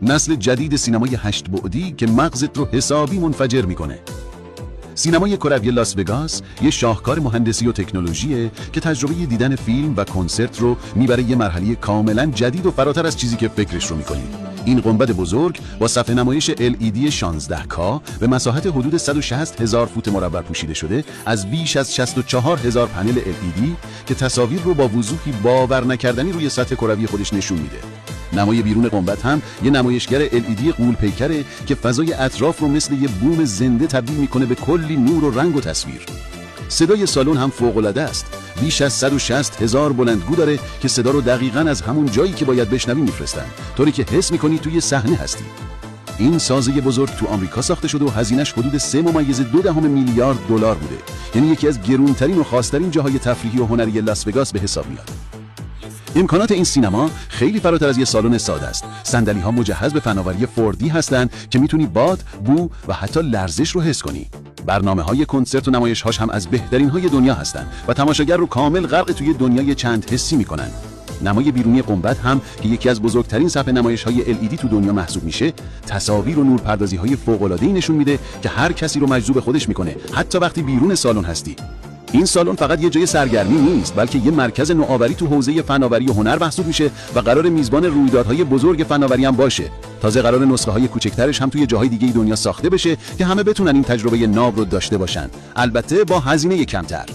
نسل جدید سینمای 8 بعدی که مغزت رو حسابی منفجر میکنه. سینمای کروی لاس وگاس یه شاهکار مهندسی و تکنولوژیه که تجربه دیدن فیلم و کنسرت رو میبره یه مرحله کاملا جدید و فراتر از چیزی که فکرش رو میکنی. این گنبد بزرگ با صفحه نمایش LED 16K به مساحت حدود 160,000 فوت مربع پوشیده شده از بیش از 64,000 پنل LED که تصاویر رو با وضوحی باور نکردنی روی سطح کروی خودش نشون میده. نمای بیرون گنبد هم یه نمایشگر LED غول پیکره که فضای اطراف رو مثل یه بوم زنده تبدیل میکنه به کلی نور و رنگ و تصویر. صدای سالن هم فوق‌العاده است. بیش از 160,000 بلندگو داره که صدا رو دقیقاً از همون جایی که باید بشنوی میفرستن، طوری که حس میکنی توی صحنه هستی. این سازه بزرگ تو آمریکا ساخته شده و هزینه‌اش حدود 3.2 میلیارد دلار بوده. یعنی یکی از گرونترین و خاص‌ترین جاهای تفریحی و هنری لاس وگاس به حساب میاد. امکانات این سینما خیلی فراتر از یه سالن ساده است. صندلی‌ها مجهز به فناوری 4D هستند که میتونی باد، بو و حتی لرزش رو حس کنی. برنامه‌های کنسرت و نمایش‌هاش هم از بهترین‌های دنیا هستند و تماشاگر رو کامل غرق توی دنیای چند حسی می‌کنن. نمای بیرونی گنبد هم که یکی از بزرگترین صفحه نمایش‌های LED تو دنیا محسوب میشه، تصاویر و نورپردازی‌های فوق‌العاده‌ای نشون میده که هر کسی رو مجذوب خودش می‌کنه، حتی وقتی بیرون سالن هستی. این سالن فقط یه جای سرگرمی نیست، بلکه یه مرکز نوآوری تو حوزه فناوری و هنر محسوب میشه و قرار میزبان رویدادهای بزرگ فناوری هم باشه. تازه قرار نسخه‌های کوچکترش هم توی جاهای دیگه دنیا ساخته بشه که همه بتونن این تجربه ناب رو داشته باشن، البته با هزینه کمتر.